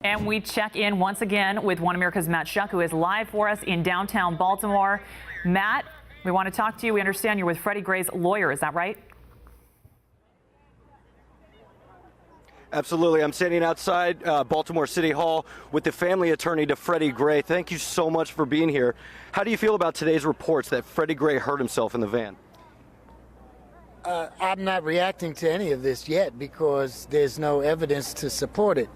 And we check in once again with One America's Matt Schuck, who is live for us in downtown Baltimore. Matt, we want to talk to you. We understand you're with Freddie Gray's lawyer. Is that right? Absolutely. I'm standing outside Baltimore City Hall with the family attorney to Freddie Gray. Thank you so much for being here. How do you feel about today's reports that Freddie Gray hurt himself in the van? I'm not reacting to any of this yet because there's no evidence to support it.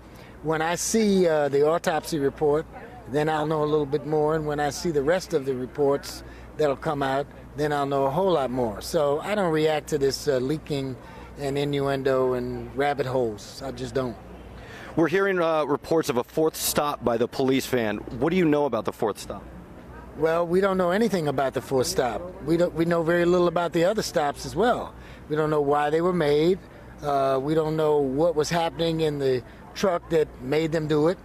When I see the autopsy report, then I'll know a little bit more. And when I see the rest of the reports that'll come out, then I'll know a whole lot more. So I don't react to this leaking and innuendo and rabbit holes. I just don't. We're hearing reports of a fourth stop by the police van. What do you know about the fourth stop? Well, we don't know anything about the fourth stop. We know very little about the other stops as well. We don't know why they were made. We don't know what was happening in the truck that made them do it.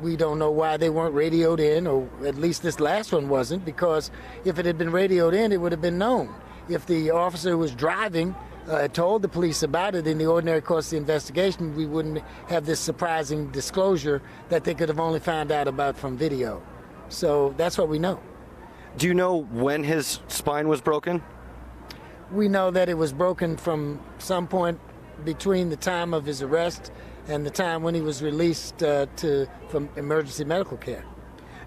We don't know why they weren't radioed in, or at least this last one wasn't, because if it had been radioed in, it would have been known. If the officer who was driving had told the police about it in the ordinary course of the investigation, we wouldn't have this surprising disclosure that they could have only found out about from video. So that's what we know. Do you know when his spine was broken? We know that it was broken from some point between the time of his arrest and the time when he was released from emergency medical care.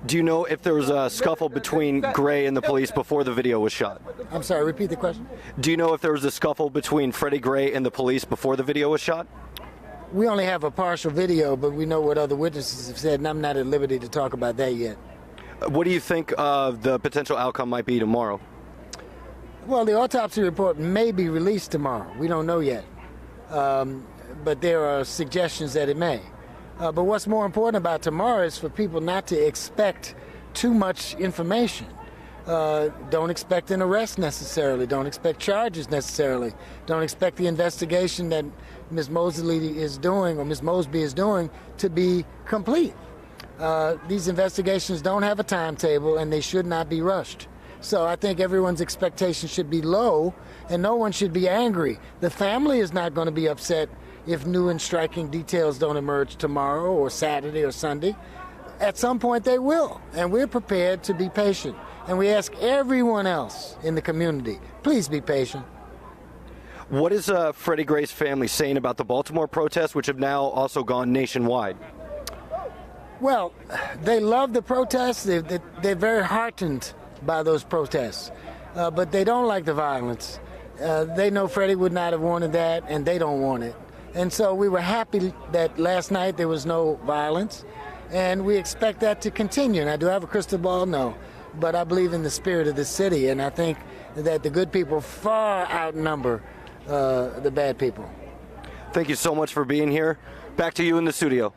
Do you know if there was a scuffle between Gray and the police before the video was shot? I'm sorry, repeat the question. Do you know if there was a scuffle between Freddie Gray and the police before the video was shot? We only have a partial video, but we know what other witnesses have said, and I'm not at liberty to talk about that yet. What do you think the potential outcome might be tomorrow? Well, the autopsy report may be released tomorrow. We don't know yet. But there are suggestions that it may. But what's more important about tomorrow is for people not to expect too much information. Don't expect an arrest necessarily. Don't expect charges necessarily. Don't expect the investigation that Ms. Mosley is doing, or Ms. Mosby is doing, to be complete. These investigations don't have a timetable, and they should not be rushed. So I think everyone's expectations should be low, and no one should be angry. The family is not going to be upset if new and striking details don't emerge tomorrow or Saturday or Sunday. At some point they will, and we're prepared to be patient. And we ask everyone else in the community, please be patient. What is Freddie Gray's family saying about the Baltimore protests, which have now also gone nationwide? Well, they love the protests. They're very heartened by those protests, but they don't like the violence. They know Freddie would not have wanted that, and they don't want it. And so we were happy that last night there was no violence, and we expect that to continue. And I do have a crystal ball, no, but I believe in the spirit of the city, and I think that the good people far outnumber the bad people. Thank you so much for being here. Back to you in the studio.